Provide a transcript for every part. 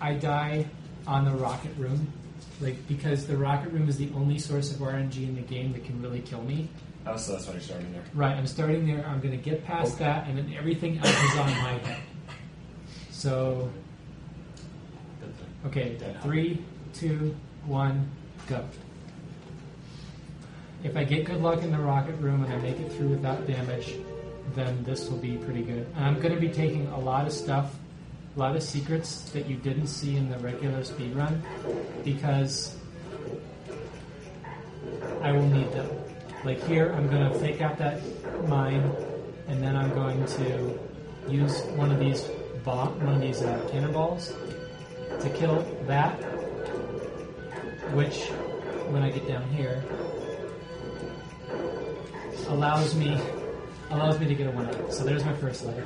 I die on the rocket room, because the rocket room is the only source of RNG in the game that can really kill me. Oh, so that's why you're starting there. Right, I'm starting there. I'm going to get past that, and then everything else is on my head. So, okay, 3, 2, 1, go. If I get good luck in the rocket room and I make it through without damage, then this will be pretty good. And I'm going to be taking a lot of stuff, a lot of secrets that you didn't see in the regular speedrun, because I will need them. Like here, I'm going to fake out that mine, and then I'm going to use one of these cannonballs to kill that, which, when I get down here, allows me to get a 1-up. So there's my first life.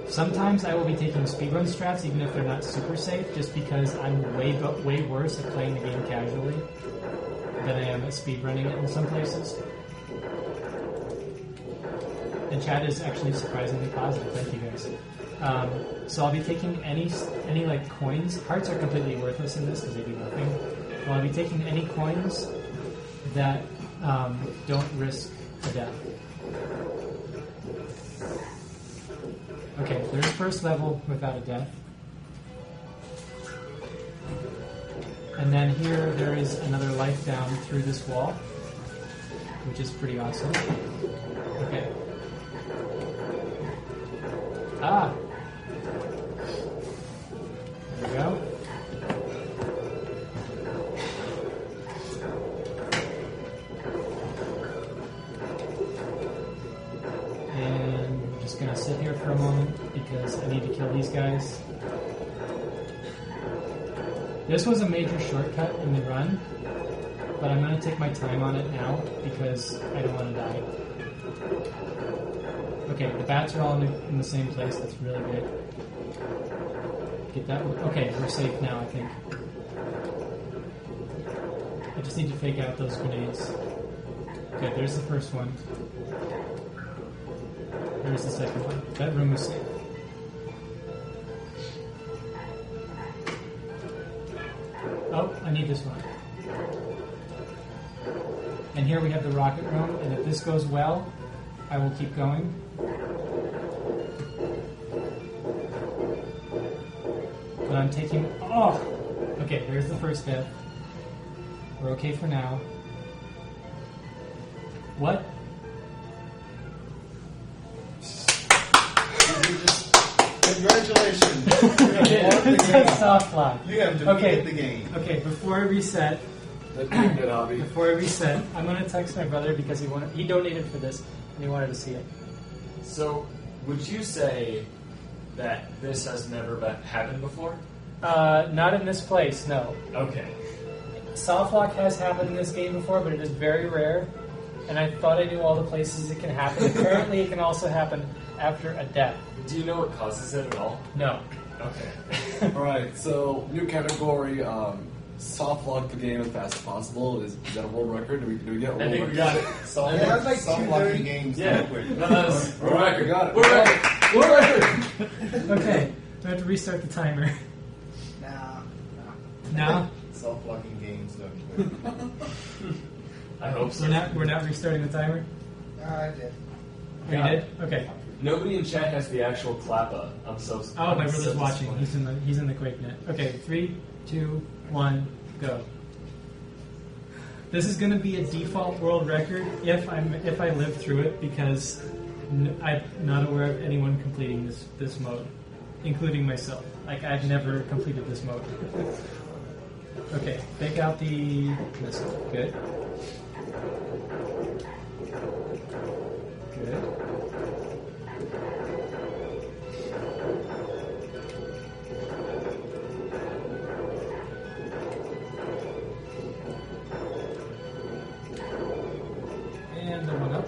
Sometimes I will be taking speedrun strats, even if they're not super safe, just because I'm way worse at playing the game casually than I am at speedrunning it in some places. And chat is actually surprisingly positive. Thank you guys. So I'll be taking any like coins. Hearts are completely worthless in this because they do nothing. Well, I'll be taking any coins that don't risk a death. Okay, there's first level without a death. And then here there is another life down through this wall, which is pretty awesome. Okay. Ah! There we go. And I'm just going to sit here for a moment because I need to kill these guys. This was a major shortcut in the run, but I'm going to take my time on it now because I don't want to die. Okay, the bats are all in the same place. That's really good. Get that. Okay, we're safe now, I think. I just need to fake out those grenades. Okay, there's the first one. There's the second one. That room is safe. Oh, I need this one. And here we have the rocket room, and if this goes well, I will keep going. But I'm taking... Oh! Okay, there's the first death. We're okay for now. What? Congratulations! It's a soft lock. You have defeated the game. Okay, before I reset... That'd be a good hobby. Before I reset, I'm going to text my brother because he donated for this, and he wanted to see it. So, would you say that this has never happened before? Not in this place, no. Okay. Soft lock has happened in this game before, but it is very rare, and I thought I knew all the places it can happen. Apparently, it can also happen after a death. Do you know what causes it at all? No. Okay. Alright, so new category, soft lock the game as fast as possible. Is that a world record? Do we get a world I think record? we got it. That's like soft locking games. Yeah. Real quick. No, that's world record. Got it. World record. World record. Okay, do I have to restart the timer? Nah. No? Soft locking games don't work. I hope so. We're not restarting the timer? I did. Oh, you did? Okay. Nobody in chat has the actual clapper. I'm so. Oh, my I'm brother's so watching. disappointed. He's in the QuakeNet. Okay, 3, 2, 1, go. This is going to be a default world record if I live through it because I'm not aware of anyone completing this mode, including myself. Like I've never completed this mode. Okay, take out the missile. Good. Good. And the one up.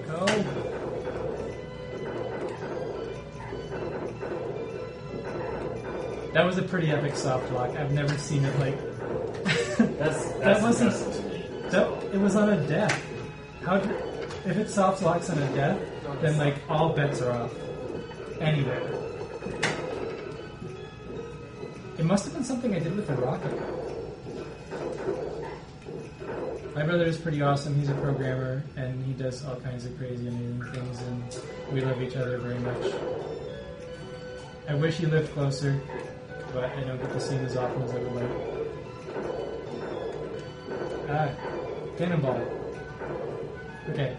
Go. That was a pretty epic soft lock. I've never seen it like. That's That wasn't. impressive to me. It was on a death. How? if it soft locks on a death, then like all bets are off. Anywhere. It must have been something I did with a rocket. My brother is pretty awesome. He's a programmer, and he does all kinds of crazy, amazing things, and we love each other very much. I wish he lived closer, but I don't get to see him as often as I would like. Ah, cannonball. Okay.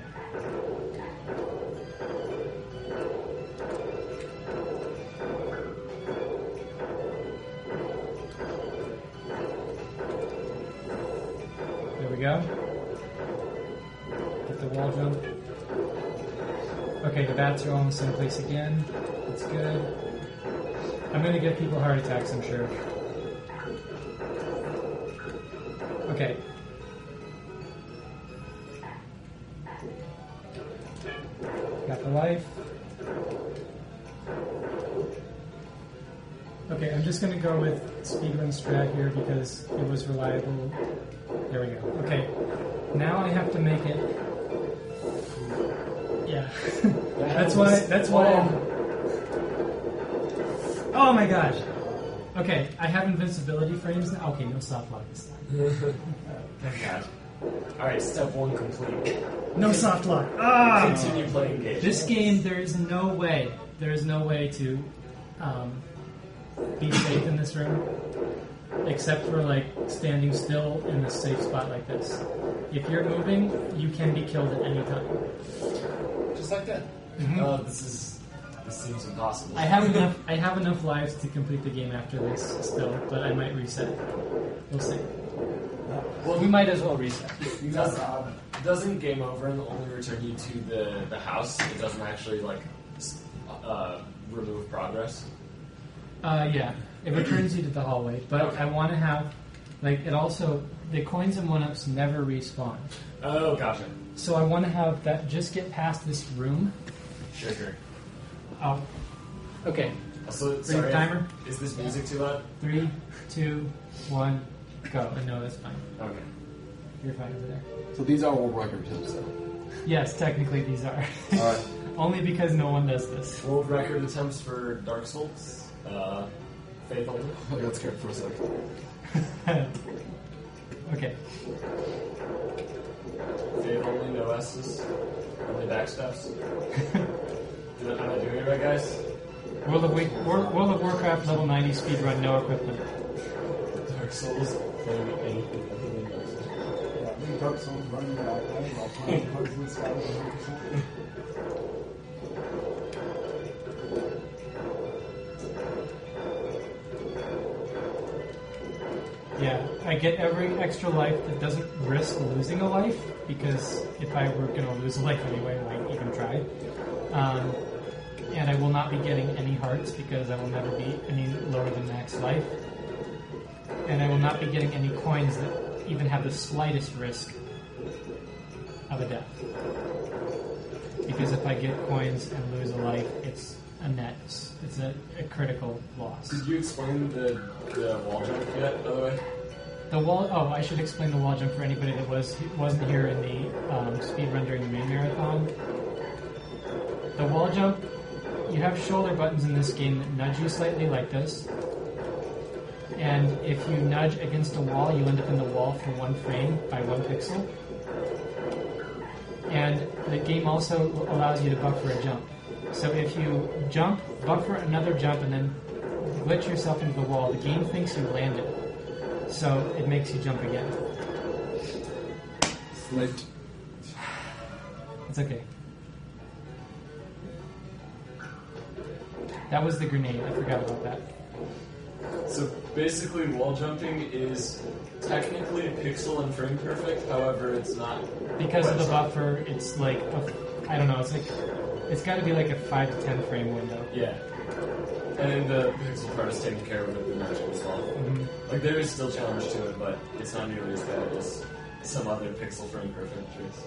There we go. Get the wall jump. Okay, the bats are all in the same place again. That's good. I'm gonna give people heart attacks, I'm sure. Okay. Got the life. Okay, I'm just gonna go with speedrun strat here because it was reliable. There we go. Okay. Now I have to make it. Yeah. That's why Oh my gosh. Okay, I have invincibility frames now. Okay, no soft lock this time. Thank God. Alright, step 1 complete. No soft lock. Ah! Continue playing games. This game, there is no way to be safe in this room, except for like standing still in a safe spot like this. If you're moving, you can be killed at any time. Just like that. This seems impossible. I have enough lives to complete the game after this still, but I might reset. We'll see. Well, we might as well reset. Doesn't game over and only return you to the house? It doesn't actually like remove progress. Yeah, it returns you to the hallway, but Okay. I want to have like it also the coins and 1-ups never respawn. Oh, gotcha. So I want to have that just get past this room. Sure. Oh, okay. Also, Bring the sorry, timer. is this music too loud? 3, 2, 1, go. No, that's fine. Okay. You're fine over there. So these are world record attempts, though. Yes, technically these are. Alright. Only because no one does this. World record attempts for Dark Souls. Faith only. I got scared for a second. Okay. Faith only, no S's. Only backsteps. Am I doing it right, guys? World of Warcraft level 90 speedrun, no equipment. Dark Souls. Playing anything other than Dark Souls. Yeah, I think Dark Souls running that way while playing Hardwood Sky 100%. Yeah, I get every extra life that doesn't risk losing a life, because if I were going to lose a life anyway, why even try? And I will not be getting any hearts, because I will never be any lower than max life. And I will not be getting any coins that even have the slightest risk of a death. Because if I get coins and lose a life, it's a net. It's a critical loss. Did you explain the wall jump yet, by the way? The wall. Oh, I should explain the wall jump for anybody that wasn't here in the speed run during the main marathon. The wall jump. You have shoulder buttons in this game that nudge you slightly like this. And if you nudge against a wall, you end up in the wall for 1 frame by 1 pixel. And the game also allows you to buffer a jump. So if you jump, buffer another jump, and then glitch yourself into the wall, the game thinks you landed. So it makes you jump again. Slipped. It's okay. That was the grenade. I forgot about that. So basically, wall jumping is technically pixel and frame perfect. However, it's not. Because of the buffer, it's like I don't know. It's got to be like a 5 to 10 frame window. Yeah. And the pixel part is taken care of with the magic as well. Mm-hmm. Like there is still challenge to it, but it's not nearly as bad as some other pixel frame perfect tricks.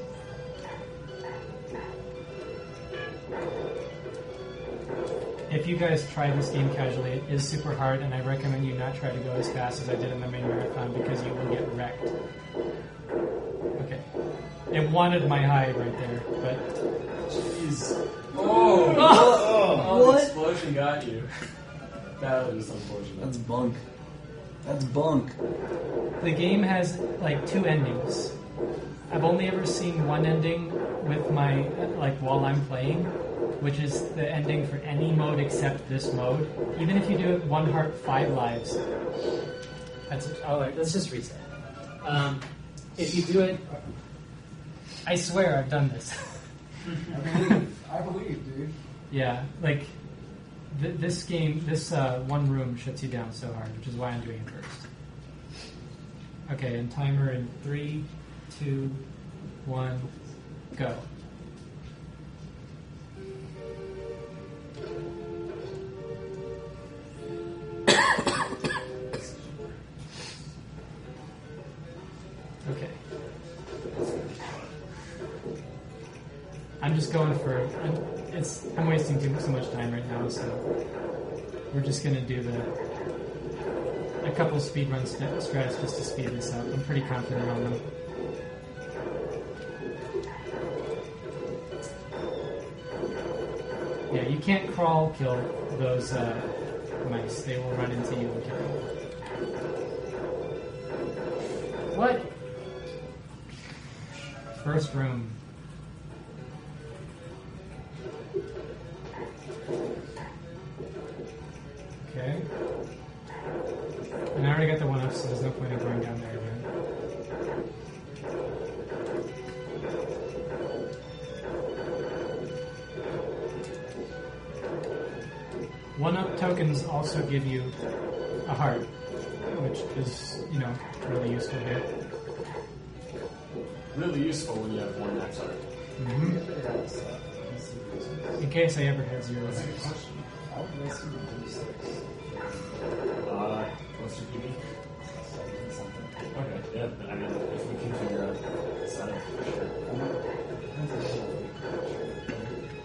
If you guys try this game casually, it is super hard, and I recommend you not try to go as fast as I did in the main marathon because you will get wrecked. Okay. It wanted my hide right there, but Jeez. Oh! The explosion got you. That was unfortunate. That's bunk. That's bunk. the game has like 2 endings. I've only ever seen one ending with my while I'm playing, which is the ending for any mode except this mode. Even if you do it 1 heart 5 lives. That's alright. Let's just reset. If you do it, I swear I've done this. I believe, dude. Yeah, like this game, this one room shuts you down so hard, which is why I'm doing it first. Okay, and timer in 3, 2, 1, go. Okay. I'm just going for. I'm wasting so much time right now, so we're just gonna do a couple speedrun strats just to speed this up. I'm pretty confident on them. Yeah, you can't crawl kill those mice. They will run into you and kill you. What? First room. Okay. And I already got the 1 up, so there's no point in going down there again. One-up tokens also give you a heart, which is, really useful here. Really useful when you have 1 max heart. Mm-hmm. In case I ever had 0 lives. I would listen to D6. What's your PB? Something. Okay, yeah, I mean, if we can figure out the setup, for sure.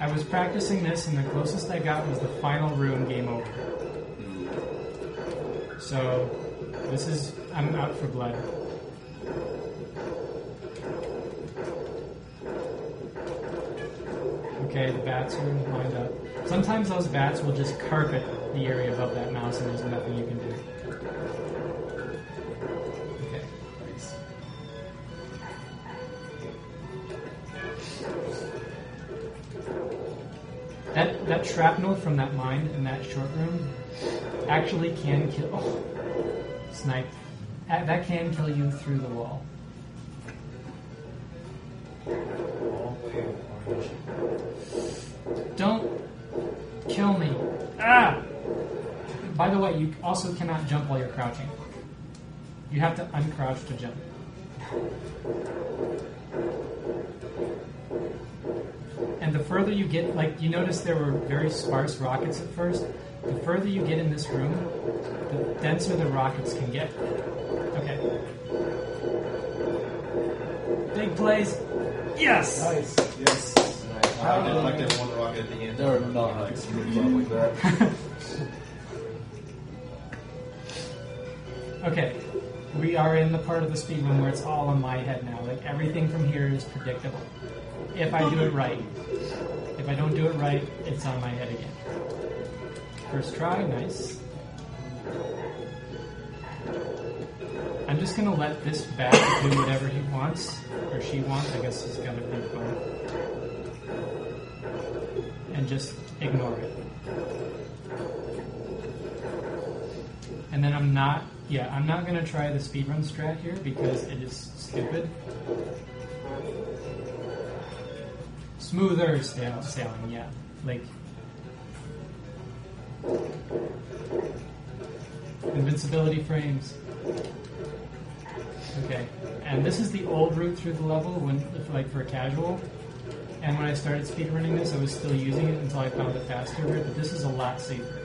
I was practicing this, and the closest I got was the final room, game over. So, I'm out for blood. Okay, the bats are lined up. Sometimes those bats will just carpet the area above that mouse, and there's nothing you can do. Okay. That shrapnel from that mine in that short room actually can kill. Oh, snipe. That can kill you through the wall. Don't kill me. Ah! By the way, you also cannot jump while you're crouching. You have to uncrouch to jump. And the further you get, you notice there were very sparse rockets at first. The further you get in this room, the denser the rockets can get. Okay. Big plays. Yes! Nice. Yes. I did 1 rocket at the end. There are not extreme stuff like that. Okay. We are in the part of the speedrun where it's all in my head now. Everything from here is predictable. If I do it right. If I don't do it right, it's on my head again. First try, nice. I'm just gonna let this bat do whatever he wants, or she wants. I guess he's got a big bone. And just ignore it. And then I'm not gonna try the speedrun strat here because it is stupid. Smoother sailing, yeah. Invincibility frames. Okay, and this is the old route through the level for a casual. And when I started speedrunning this, I was still using it until I found a faster route, but this is a lot safer.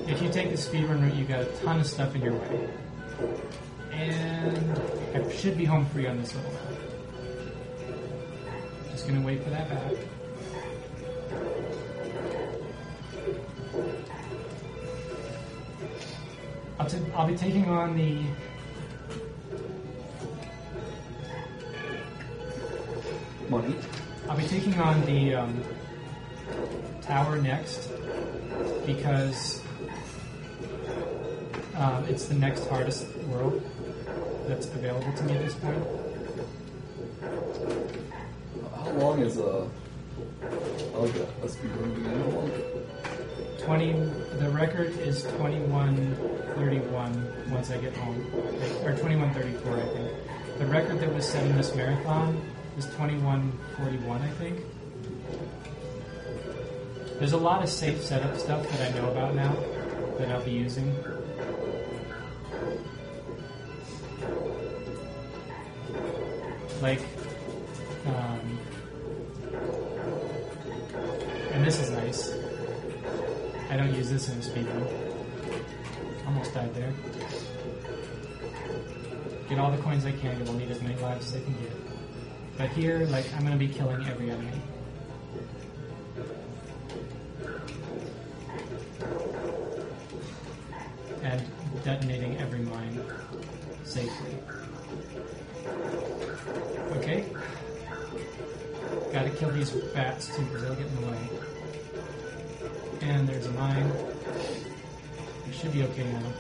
If you take the speedrun route, you got a ton of stuff in your way. And I should be home free on this level now. Just gonna wait for that back. I'll be taking on the Money. I'll be taking on the tower next because it's the next hardest world that's available to me at this point. How long is a speedrun game? How long? 20. The record is 21:31 once I get home, or 21:34, I think. The record that was set in this marathon is 21:41, I think. There's a lot of safe setup stuff that I know about now that I'll be using. Like, and this is nice. I don't use this in a speedrun. Almost died there. Get all the coins I can, because I'll need as many lives as I can get. But here, like, I'm going to be killing every enemy. And detonating every mine safely. Okay. Gotta kill these bats too, because they'll get in the way. And there's a mine. It should be okay now.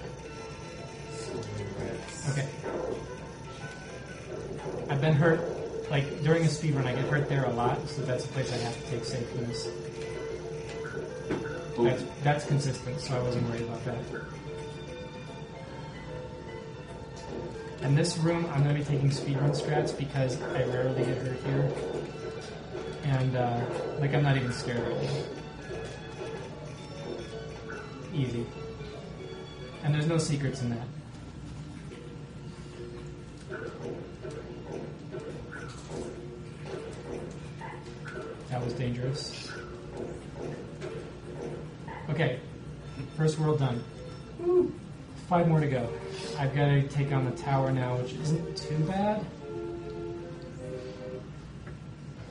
Okay. I've been hurt, like, during a speedrun, I get hurt there a lot, so that's a place I have to take safeness. That's consistent, so I wasn't worried about that. In this room, I'm going to be taking speedrun strats because I rarely get hurt here. And, like, I'm not even scared right now. Easy. And there's no secrets in that. That was dangerous. Okay. First world done. Woo. 5 more to go. I've got to take on the tower now, which isn't too bad.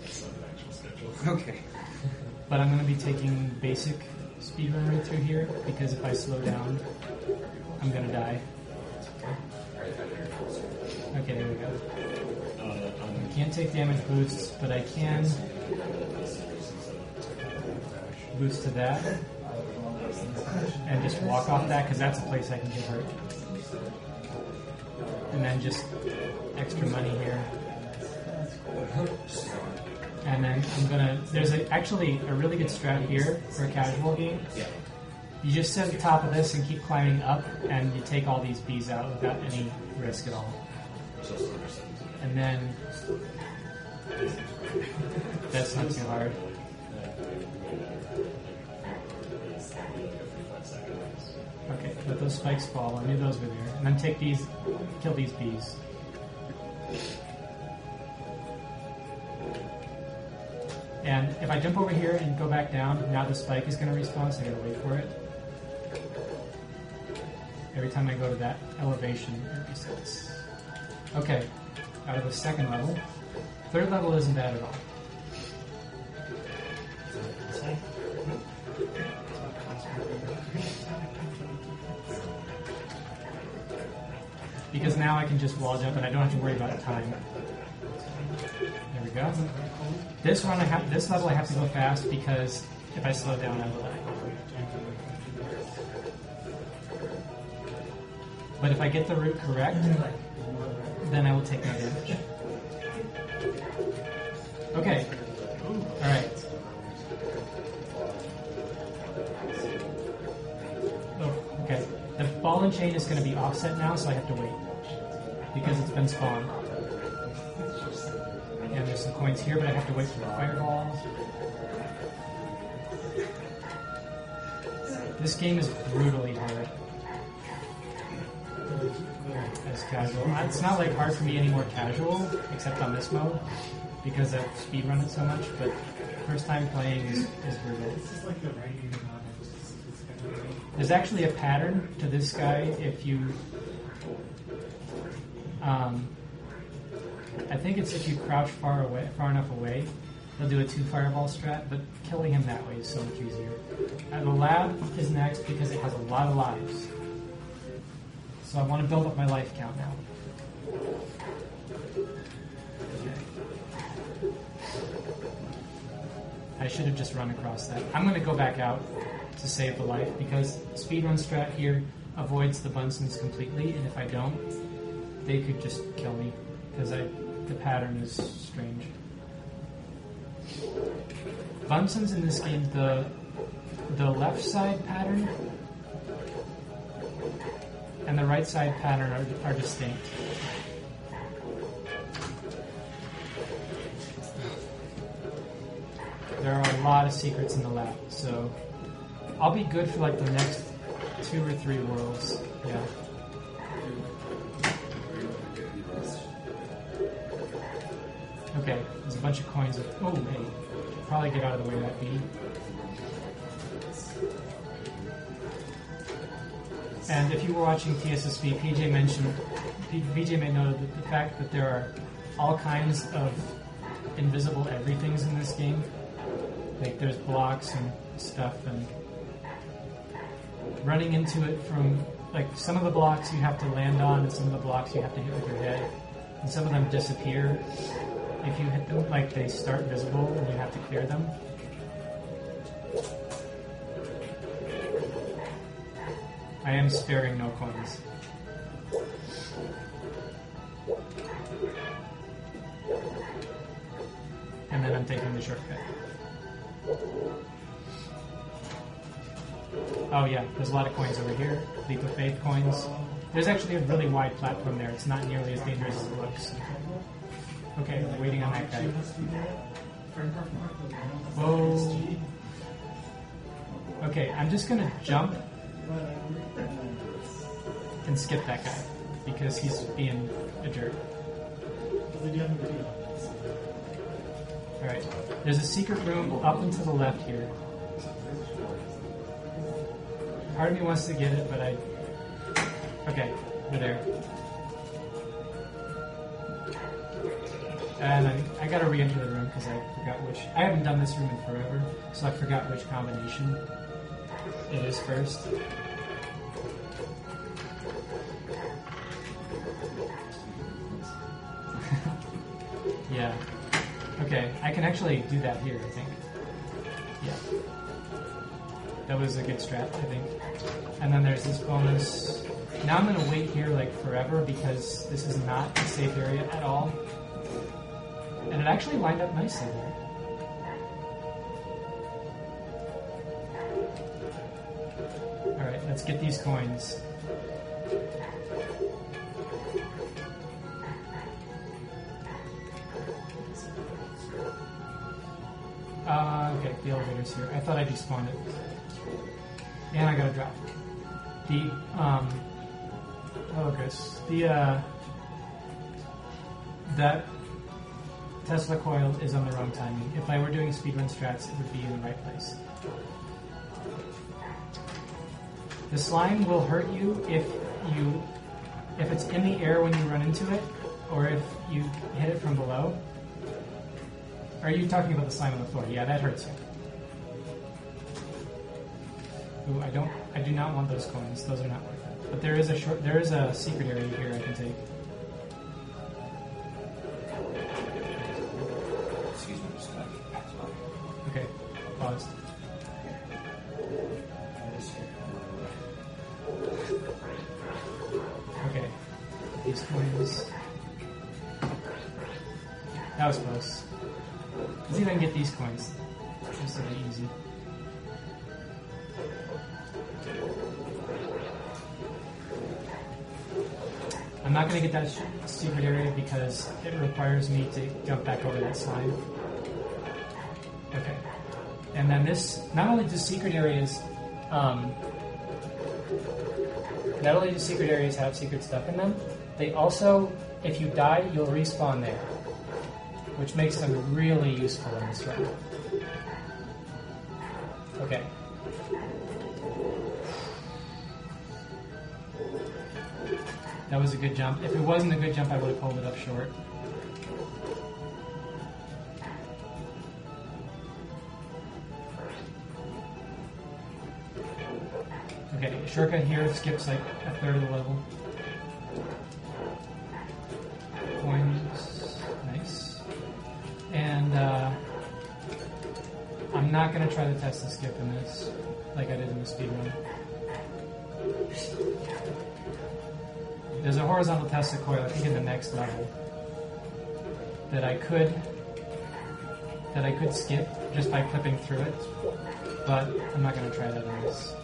That's not an actual schedule. Okay. But I'm going to be taking basic speedrun right through here, because if I slow down, I'm going to die. Okay, there we go. I can't take damage boosts, but I can boost to that. And just walk off that, because that's a place I can get hurt. And then just extra money here. And then I'm gonna, there's actually a really good strat here for a casual game. You just sit at the top of this and keep climbing up, and you take all these bees out without any risk at all. And then, that's not too hard. Okay, let those spikes fall. I knew those were there. And then take these, kill these bees. And if I jump over here and go back down, now the spike is going to respawn, so I gotta wait for it. Every time I go to that elevation, it resets. Okay, out of the second level. Third level isn't bad at all. Because now I can just wall jump and I don't have to worry about time. There we go. This level I have to go fast because if I slow down, I will die. But if I get the route correct, then I will take no damage. Okay. Alright. Oh, okay. The ball and chain is going to be offset now, so I have to wait. Because it's been spawned. And there's some coins here, but I have to wait for the fireballs. This game is brutally hard. As casual. It's not like hard for me anymore casual, except on this mode, because I've speedrun it so much, but first time playing is brutal. There's actually a pattern to this guy if you... I think it's if you crouch far enough away, he'll do a 2 fireball strat, but killing him that way is so much easier. The lab is next because it has a lot of lives. So I want to build up my life count now. Okay. I should have just run across that. I'm going to go back out to save the life because speedrun strat here avoids the Bunsen's completely, and if I don't, they could just kill me because the pattern is strange. Bunsen's in this game, the left side pattern and the right side pattern are distinct. There are a lot of secrets in the left, so I'll be good for like the next 2 or 3 worlds. Yeah. Okay, there's a bunch of coins. Oh, hey. Probably get out of the way of that bee. And if you were watching TSSB, PJ made note of the fact that there are all kinds of invisible everythings in this game. Like there's blocks and stuff, and running into it from like some of the blocks you have to land on, and some of the blocks you have to hit with your head, and some of them disappear if you hit them. Like they start visible and you have to clear them. I am sparing no coins. And then I'm taking the shortcut. Oh yeah, there's a lot of coins over here. Leap of Faith coins. There's actually a really wide platform there. It's not nearly as dangerous as it looks. Okay, we're waiting on that guy. Whoa. Okay, I'm just gonna jump and skip that guy because he's being a jerk. Alright, there's a secret room up and to the left here. Part of me wants to get it, but okay, we're there. And I gotta re-enter the room because I forgot which. I haven't done this room in forever, so I forgot which combination it is first. Yeah. Okay, I can actually do that here, I think. Yeah. That was a good strat, I think. And then there's this bonus. Now I'm going to wait here like forever because this is not a safe area at all. And it actually lined up nicely there. Alright, let's get these coins. Okay, the elevator's here. I thought I despawned it. And I got a drop. That Tesla coil is on the wrong timing. If I were doing speedrun strats, it would be in the right place. The slime will hurt you if it's in the air when you run into it, or if you hit it from below. Are you talking about the slime on the floor? Yeah, that hurts you. Ooh, I do not want those coins. Those are not worth it. But there is a secret area here I can take. Excuse me, just Okay, paused. Okay, these coins. That was close. Let's see if I can get these coins. This will be easy. I'm not going to get that secret area because it requires me to jump back over that slime. Okay. And then this, not only do secret areas have secret stuff in them, they also, if you die, you'll respawn there, which makes them really useful in this run. Okay. That was a good jump. If it wasn't a good jump, I would have pulled it up short. Okay, shortcut here skips like a third of the level. Coins, nice. And I'm not going to try to test the skip in this, like I did in the speedrun. There's a horizontal Tesla coil, I think, in the next level that I could skip just by clipping through it, but I'm not going to try that in this.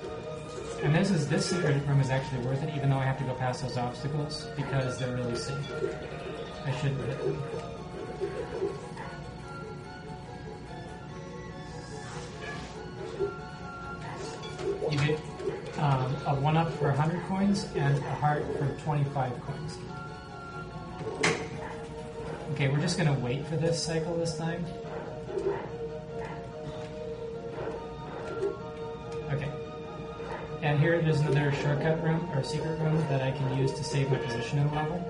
And this secret room is actually worth it, even though I have to go past those obstacles, because they're really safe. I shouldn't hit them. You get a 1-up for 100 coins and a heart for 25 coins. Okay, we're just going to wait for this cycle this time. Okay. And here there's another shortcut room, or secret room, that I can use to save my position in the level.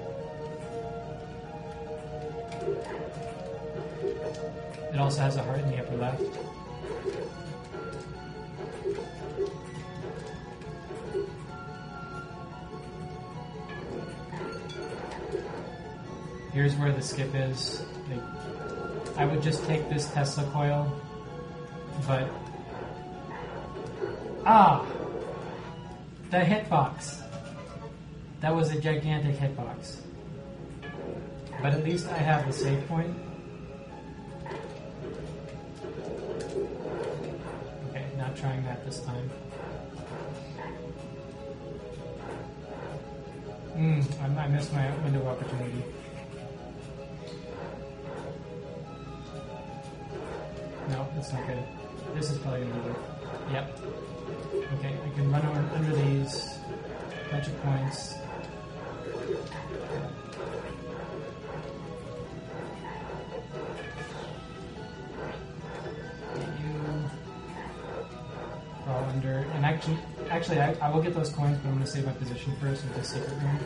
It also has a heart in the upper left. Here's where the skip is. I would just take this Tesla coil, but... Ah! The hitbox! That was a gigantic hitbox. But at least I have the save point. Okay, not trying that this time. I missed my window of opportunity. No, that's not good. This is probably going to be good. Yep. Okay, I can run under these. Bunch of points. You fall under. And actually, I will get those coins, but I'm going to save my position first with this secret room.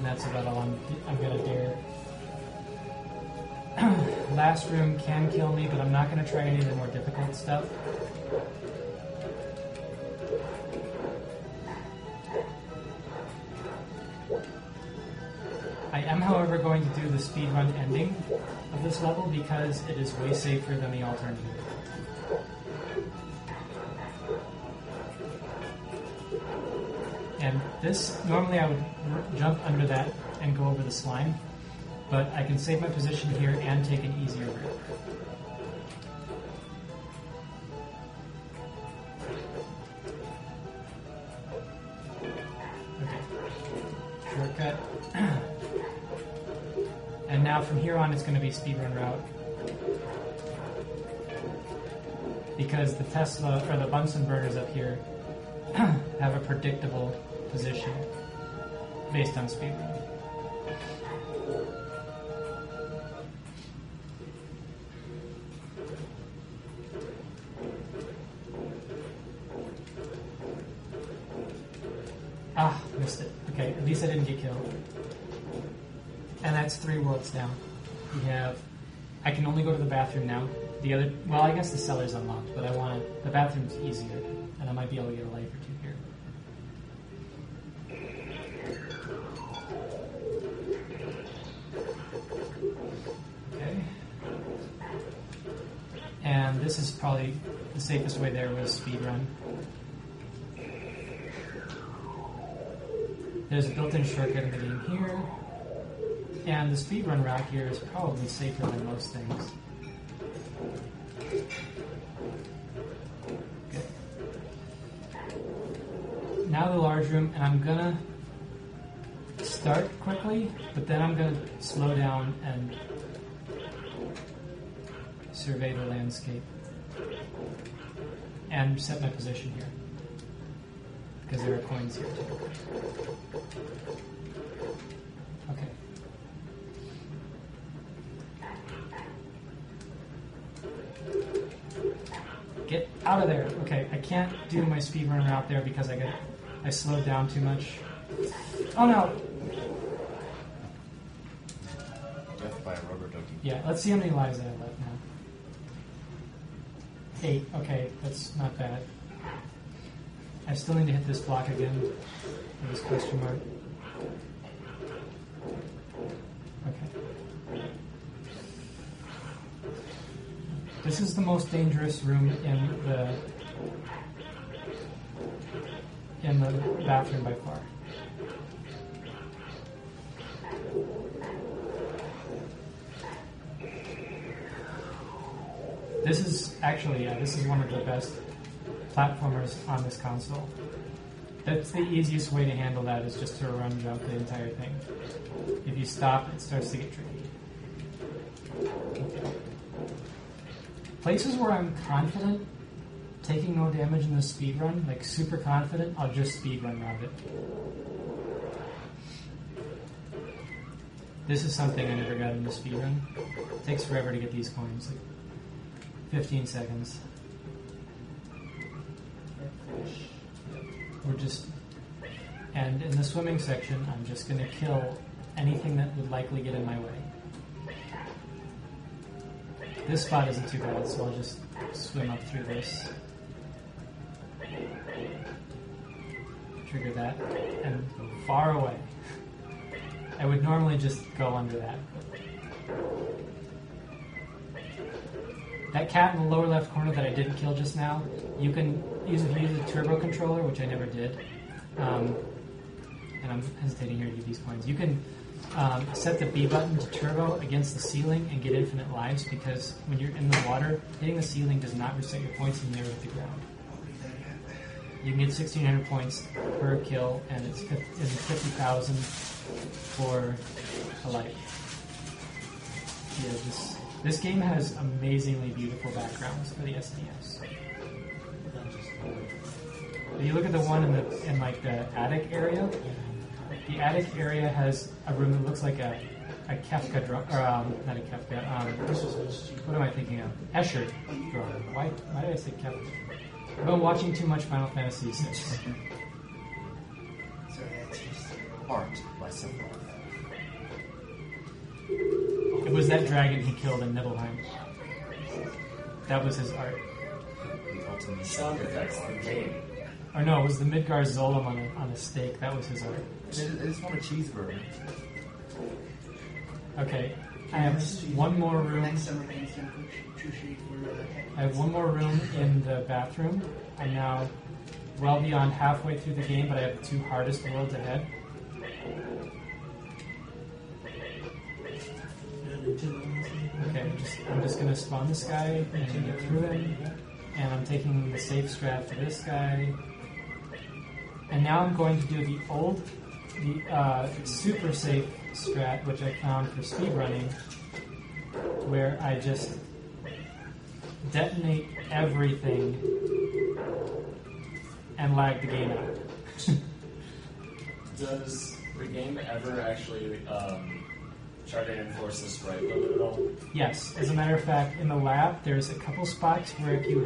That's about all I'm gonna dare. Last room can kill me, but I'm not gonna try any of the more difficult stuff. I am, however, going to do the speedrun ending of this level because it is way safer than the alternative. And this, normally I would jump under that and go over the slime, but I can save my position here and take an easier route. Okay, shortcut. And now from here on it's going to be speedrun route. Because the Tesla, or the Bunsen burners up here, have a predictable position based on speedrun. Ah, missed it. Okay, at least I didn't get killed. And that's 3 worlds down. We have... I can only go to the bathroom now. The other... Well, I guess the cellar's unlocked, but I want... The bathroom's easier, and I might be able to get a life or 2 here. And this is probably the safest way there was speedrun. There's a built-in shortcut in the game here. And the speedrun route here is probably safer than most things. Good. Now the large room, and I'm gonna start quickly, but then I'm gonna slow down and survey the landscape and set my position here because there are coins here too. Okay. Get out of there. Okay, I can't do my speedrun route there because I slowed down too much. Oh no! Death by a rubber ducky. Yeah, let's see how many lives I have left now. 8. Okay, that's not bad. I still need to hit this block again. Or this question mark. Okay. This is the most dangerous room in the bathroom by far. This is actually, this is one of the best platformers on this console. That's the easiest way to handle that, is just to run jump the entire thing. If you stop, it starts to get tricky. Okay. Places where I'm confident, taking no damage in the speed run, like super confident, I'll just speed run around it. This is something I never got in the speed run. It takes forever to get these coins, like 15 seconds. And in the swimming section, I'm just going to kill anything that would likely get in my way. This spot isn't too bad, so I'll just swim up through this. Trigger that, and go far away. I would normally just go under that. That cat in the lower left corner that I didn't kill just now, you can use if you use a turbo controller, which I never did. And I'm hesitating here to give these coins. You can set the B button to turbo against the ceiling and get infinite lives, because when you're in the water, hitting the ceiling does not reset your points and you never hit the ground. You can get 1,600 points per kill, and it's 50,000 for a life. Yeah, this game has amazingly beautiful backgrounds for the SNES. If you look at the one in like the attic area, the attic area has a room that looks like a Kafka drawing, or not a Kafka. What am I thinking of? Escher drawing. Why did I say Kafka? I've been watching too much Final Fantasy VI. Sorry, that's just art by someone. It was that dragon he killed in Nibelheim. That was his art. The ultimate Sound effects, the game. Or no, it was the Midgar Zolom on a stake. That was his art. I just want a cheeseburger. Okay, I have one more room. Next summer game's gonna appreciate for I have one more room in the bathroom. I'm now well beyond halfway through the game, but I have the two hardest worlds ahead. Okay, I'm just going to spawn this guy and get through him. And I'm taking the safe strat for this guy. And now I'm going to do the super safe strat, which I found for speedrunning, where I just detonate everything and lag the game out. Does the game ever actually try to enforce this right limit at all? Yes, as a matter of fact, in the lab, there's a couple spots where if you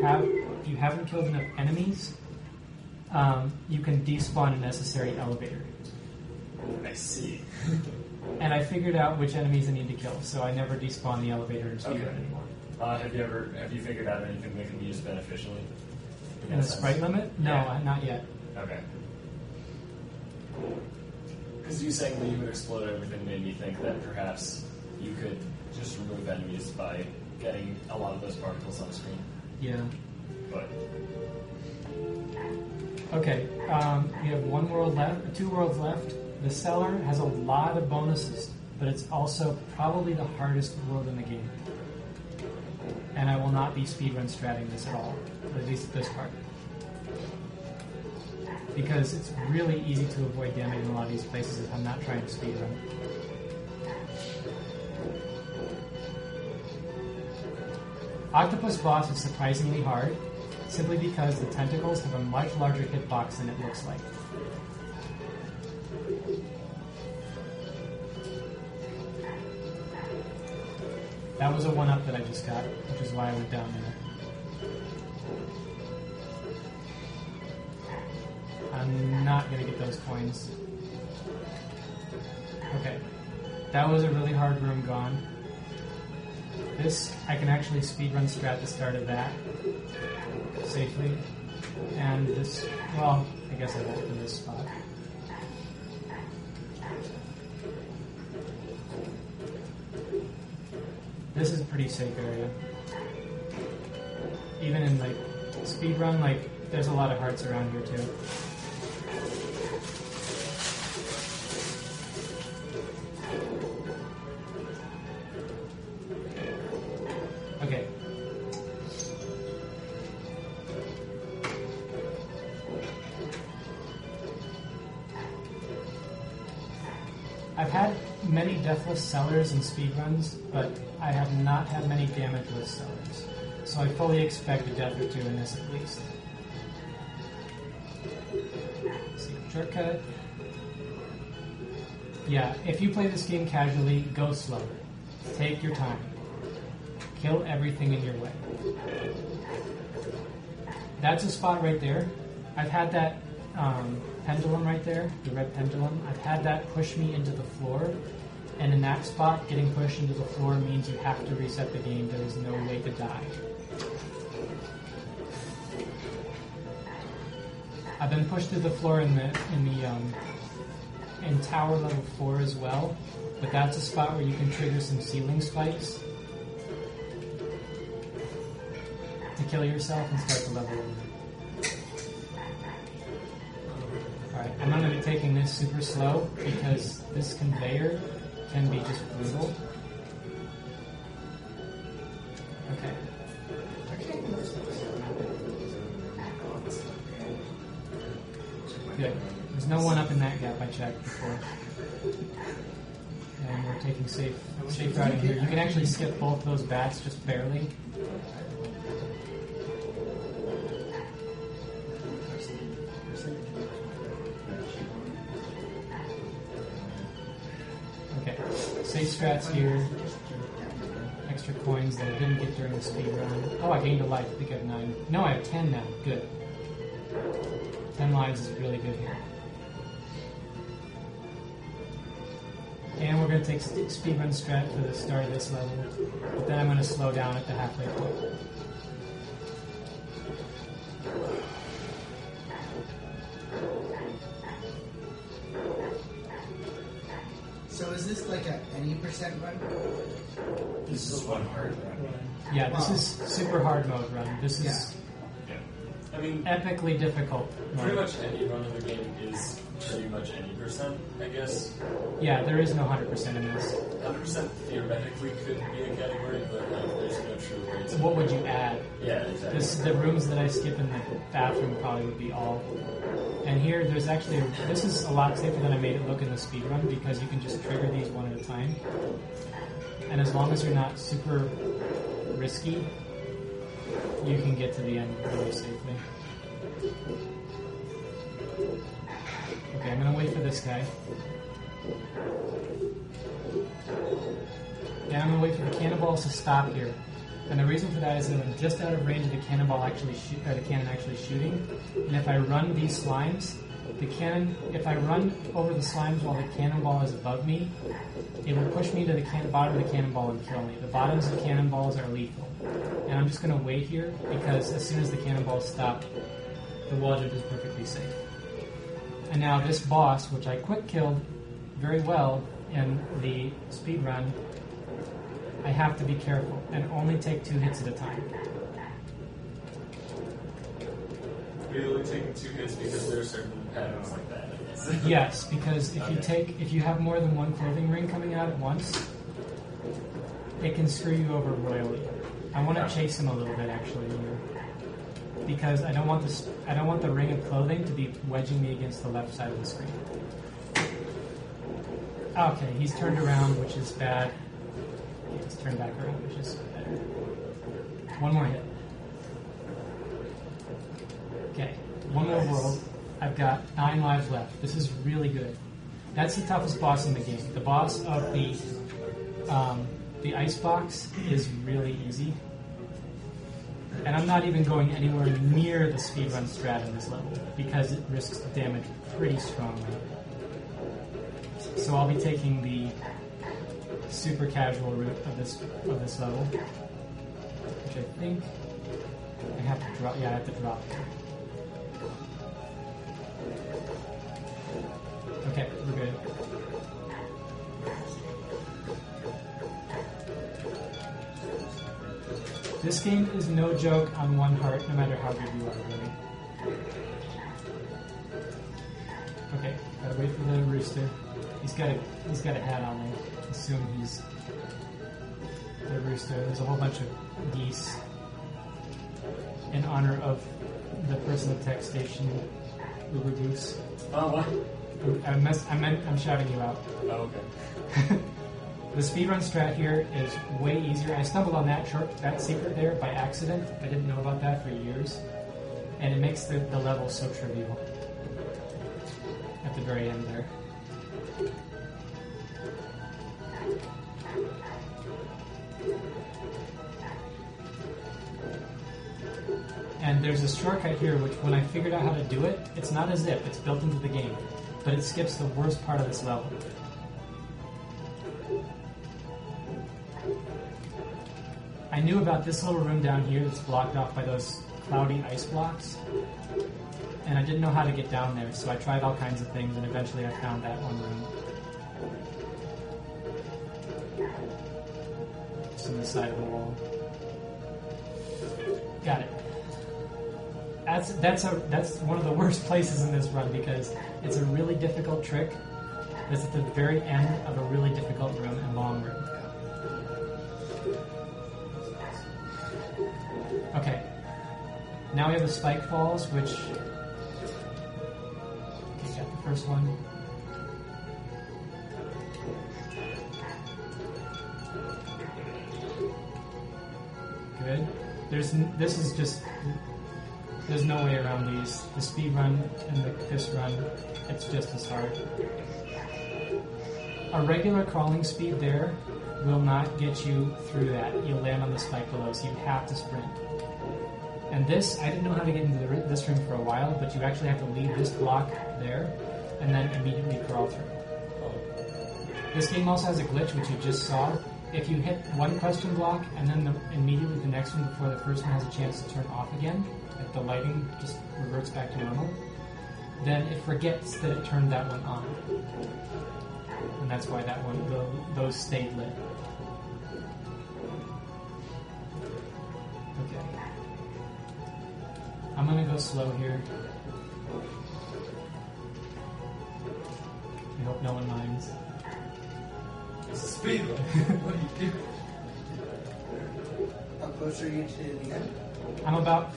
haven't killed enough enemies, you can despawn a necessary elevator. I see. And I figured out which enemies I need to kill, so I never despawn the elevator and speedrun Okay. anymore. Have you figured out anything that can be used beneficially? And the sprite limit? No, Yeah. not yet. Okay. Because you saying that you would explode everything made me think that perhaps you could just remove enemies by getting a lot of those particles on screen. Yeah. But Okay, we have one world left, 2 worlds left. The cellar has a lot of bonuses, but it's also probably the hardest world in the game. And I will not be speedrun stratting this at all, at least this part. Because it's really easy to avoid damage in a lot of these places if I'm not trying to speedrun. Octopus boss is surprisingly hard, simply because the tentacles have a much larger hitbox than it looks like. That was a 1-up that I just got, which is why I went down there. I'm not going to get those coins. Okay. That was a really hard room gone. This, I can actually speedrun strat the start of that safely. And this, well, I guess I won't in this spot. This is a pretty safe area. Even in like speedrun, like there's a lot of hearts around here too. Okay. I've had many deathless sellers in speedruns, but I have not had many damageless sellers. So I fully expect a death or two in this at least. Secret shortcut. Yeah, if you play this game casually, go slower. Take your time. Kill everything in your way. That's a spot right there. I've had that pendulum right there, the red pendulum. I've had that push me into the floor, and in that spot, getting pushed into the floor means you have to reset the game. There is no way to die. I've been pushed to the floor in tower level 4 as well, but that's a spot where you can trigger some ceiling spikes to kill yourself and start the level over. Alright, I'm going to be taking this super slow because this conveyor can be just brutal. Okay. Good. There's no one up in that gap I checked before. And we're taking safe routing here. You can actually skip both those bats just barely. Okay. Safe strats here. Extra coins that I didn't get during the speed run. Oh, I gained a life. I think I have 9. No, I have 10 now. Good. 10 lives is really good here. And we're going to take speedrun strat for the start of this level, but then I'm going to slow down at the halfway point. So is this like a any percent run? This is one hard run. Yeah, this is super hard mode run. This is Yeah. I mean, epically difficult pretty mode. much any run of the game is pretty much any percent, I guess. Yeah, there is no 100% in this. 100% theoretically could be a category, but like, there's no true way to. What would you add? Yeah, exactly. The rooms that I skip in the bathroom probably would be all. And here, there's actually, this is a lot safer than I made it look in the speedrun because you can just trigger these one at a time. And as long as you're not super risky, you can get to the end really safely. Okay, I'm gonna wait for this guy. And I'm gonna wait for the cannonballs to stop here. And the reason for that is that I'm just out of range of the cannonball actually the cannon actually shooting. And if I run these slimes, if I run over the slimes while the cannonball is above me, it will push me to the bottom of the cannonball and kill me. The bottoms of cannonballs are lethal. And I'm just going to wait here because as soon as the cannonballs stop, the wall jump is perfectly safe. And now this boss, which I quick killed very well in the speed run, I have to be careful and only take 2 hits at a time. You're only taking 2 hits because there are certain patterns like that, I guess. Yes, because if you have more than one clothing ring coming out at once, it can screw you over royally. I want to chase him a little bit actually here, because I don't want the ring of clothing to be wedging me against the left side of the screen. Okay, he's turned around, which is bad. He's turned back around, which is better. One more hit. Okay, one more world. I've got 9 lives left. This is really good. That's the toughest boss in the game. The boss of the ice box is really easy. And I'm not even going anywhere near the speedrun strat in this level because it risks damage pretty strongly. So I'll be taking the super casual route of this level, which I think I have to drop. Yeah, I have to drop. This game is no joke on one heart, no matter how good you are, really. Okay, gotta wait for the rooster. He's got a hat on. I assume he's the rooster. There's a whole bunch of geese in honor of the person at tech station, Uber Goose. Oh, what? I'm shouting you out. Oh, okay. The speedrun strat here is way easier. I stumbled on that secret there by accident. I didn't know about that for years. And it makes the level so trivial at the very end there. And there's a shortcut here which when I figured out how to do it, it's not a zip, it's built into the game. But it skips the worst part of this level. I knew about this little room down here that's blocked off by those cloudy ice blocks. And I didn't know how to get down there, so I tried all kinds of things and eventually I found that one room. It's on the side of the wall. Got it. That's one of the worst places in this run because it's a really difficult trick that's at the very end of a really difficult room and long room. Okay. Now we have the spike falls, which... Okay, got the first one. Good. This is just... There's no way around these. The speed run and this run, it's just as hard. A regular crawling speed there will not get you through that. You'll land on the spike below, so you have to sprint. And this, I didn't know how to get into this room for a while, but you actually have to leave this block there and then immediately crawl through. This game also has a glitch, which you just saw. If you hit one question block and then immediately the next one before the first one has a chance to turn off again, if the lighting just reverts back to normal, then it forgets that it turned that one on. And that's why that one, those stayed lit. Okay. I'm gonna go slow here. I hope no one minds. It's a speed run. What do you do? How close are you to the end? I'm about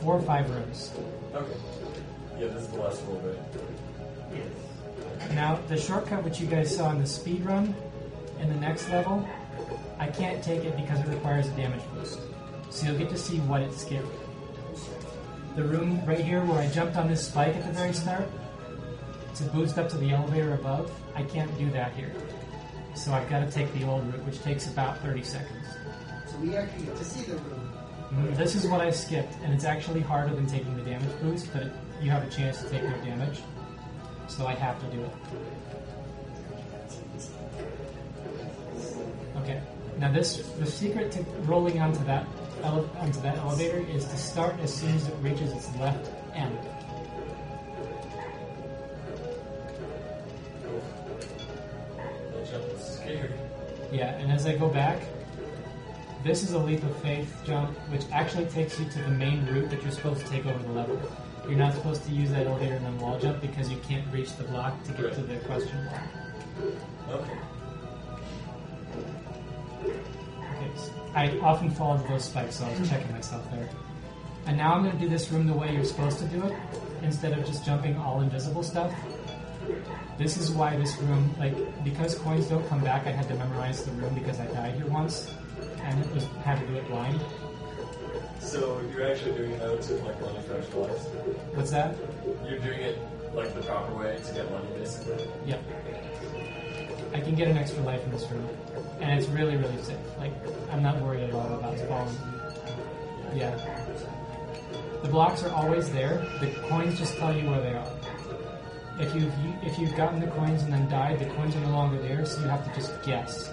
4 or 5 rooms. Okay. Yeah, this is the last little bit. Now, the shortcut which you guys saw in the speed run in the next level, I can't take it because it requires a damage boost. So you'll get to see what it skipped. The room right here where I jumped on this spike at the very start to boost up to the elevator above, I can't do that here. So I've got to take the old route, which takes about 30 seconds. So we actually get to see the room. This is what I skipped, and it's actually harder than taking the damage boost, but you have a chance to take no damage. So I have to do it. Okay. Now the secret to rolling onto that elevator is to start as soon as it reaches its left end. That jump was scary. Yeah, and as I go back, this is a leap of faith jump, which actually takes you to the main route that you're supposed to take over the level. You're not supposed to use that elevator and then wall jump because you can't reach the block to get to the question block. Okay. Okay, so I often fall into those spikes, so I was checking myself there. And now I'm going to do this room the way you're supposed to do it, instead of just jumping all invisible stuff. This is why this room, because coins don't come back, I had to memorize the room because I died here once, and had to do it blind. So you're actually doing it out to like money for extra lives? What's that? You're doing it like the proper way to get money, basically? Yep. I can get an extra life in this room, and it's really, really safe. I'm not worried at all about spawning. Yeah. The blocks are always there. The coins just tell you where they are. If you've gotten the coins and then died, the coins are no longer there, so you have to just guess.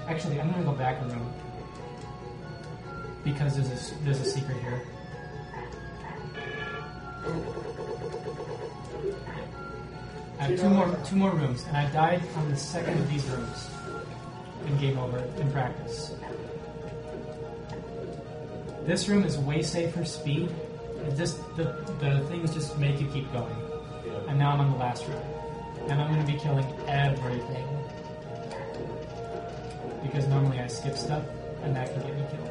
Actually, I'm going to go back a room because there's a secret here. I have two more rooms, and I died on the second of these rooms in game over in practice. This room is way safer speed. The things just make you keep going. And now I'm on the last room. And I'm going to be killing everything. Because normally I skip stuff, and that can get me killed.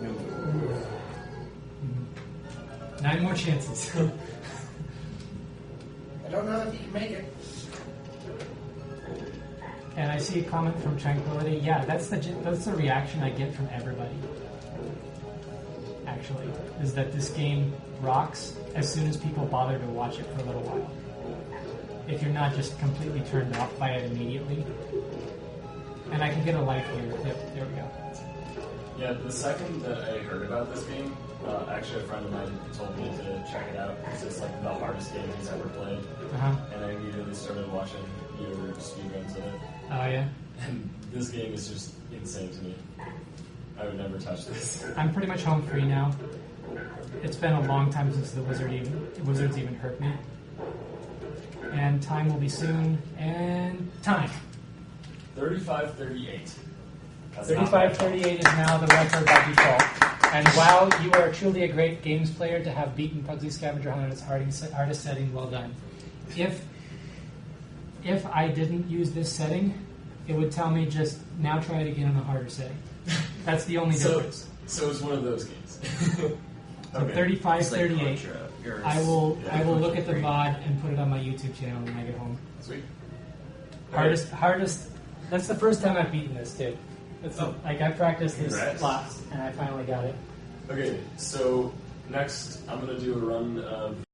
Mhm. 9 more chances. I don't know if you can make it. And I see a comment from Tranquility. Yeah, that's the reaction I get from everybody. Actually, is that this game rocks as soon as people bother to watch it for a little while. If you're not just completely turned off by it immediately. And I can get a life here. Yep, there we go. Yeah, the second that I heard about this game, actually a friend of mine told me to check it out. It's like the hardest game he's ever played. And I immediately started watching your speedruns of it. Oh yeah? And this game is just insane to me. I would never touch this. I'm pretty much home free now. It's been a long time since the wizards even hurt me. And time will be soon. And time. 35-38. 35-38 is now the record by default. And wow, you are truly a great games player to have beaten Pugsley Scavenger Hunt in its hardest setting. Well done. If I didn't use this setting, it would tell me just now try it again on a harder setting. That's the only difference. So it's one of those games. So 35-38. I will look at the VOD and put it on my YouTube channel when I get home. Sweet. Hardest. That's the first time I've beaten this too. Like I practiced this Congrats. lots and I finally got it. Okay, so next I'm gonna do a run of